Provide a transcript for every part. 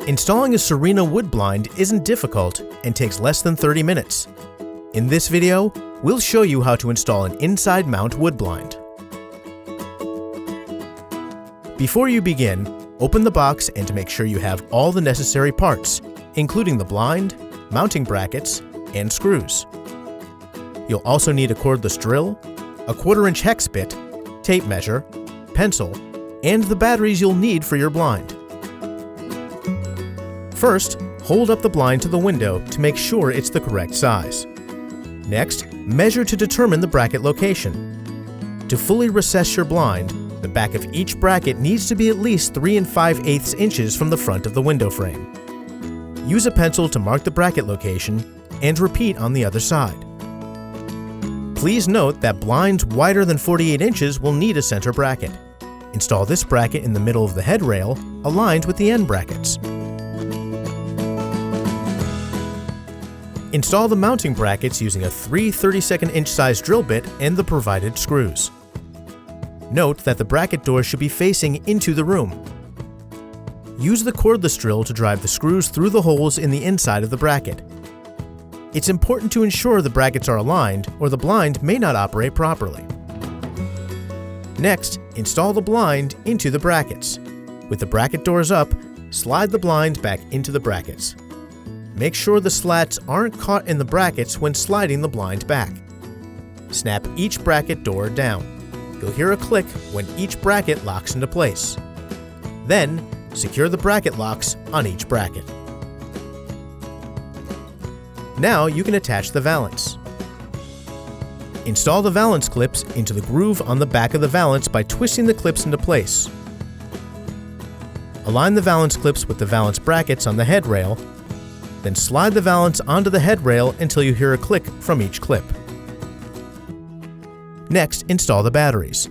Installing a Serena wood blind isn't difficult and takes less than 30 minutes. In this video, we'll show you how to install an inside mount wood blind. Before you begin, open the box and to make sure you have all the necessary parts, including the blind, mounting brackets, and screws. You'll also need a cordless drill, a 1/4-inch hex bit, tape measure, pencil, and the batteries you'll need for your blind. First, hold up the blind to the window to make sure it's the correct size. Next, measure to determine the bracket location. To fully recess your blind, the back of each bracket needs to be at least 3 5/8 inches from the front of the window frame. Use a pencil to mark the bracket location and repeat on the other side. Please note that blinds wider than 48 inches will need a center bracket. Install this bracket in the middle of the head rail, aligned with the end brackets. Install the mounting brackets using a 3 32nd-inch size drill bit and the provided screws. Note that the bracket door should be facing into the room. Use the cordless drill to drive the screws through the holes in the inside of the bracket. It's important to ensure the brackets are aligned or the blind may not operate properly. Next, install the blind into the brackets. With the bracket doors up, slide the blind back into the brackets. Make sure the slats aren't caught in the brackets when sliding the blind back. Snap each bracket door down. You'll hear a click when each bracket locks into place. Then, secure the bracket locks on each bracket. Now you can attach the valance. Install the valance clips into the groove on the back of the valance by twisting the clips into place. Align the valance clips with the valance brackets on the head rail, then slide the valance onto the head rail until you hear a click from each clip. Next, install the batteries.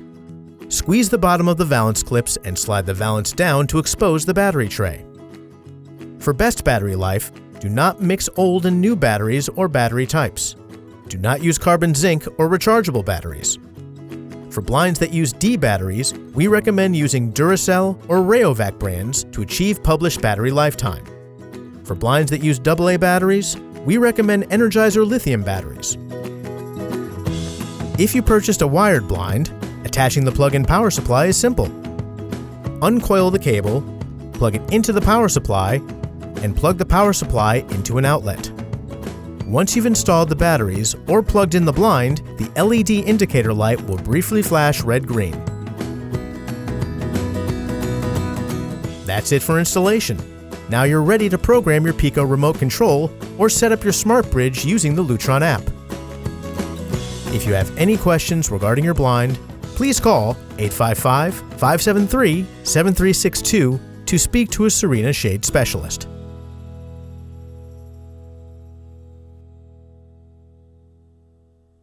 Squeeze the bottom of the valance clips and slide the valance down to expose the battery tray. For best battery life, do not mix old and new batteries or battery types. Do not use carbon zinc or rechargeable batteries. For blinds that use D batteries, we recommend using Duracell or Rayovac brands to achieve published battery lifetime. For blinds that use AA batteries, we recommend Energizer lithium batteries. If you purchased a wired blind, attaching the plug-in power supply is simple. Uncoil the cable, plug it into the power supply, and plug the power supply into an outlet. Once you've installed the batteries or plugged in the blind, the LED indicator light will briefly flash red-green. That's it for installation. Now you're ready to program your Pico remote control or set up your smart bridge using the Lutron app. If you have any questions regarding your blind, please call 855-573-7362 to speak to a Serena Shade specialist.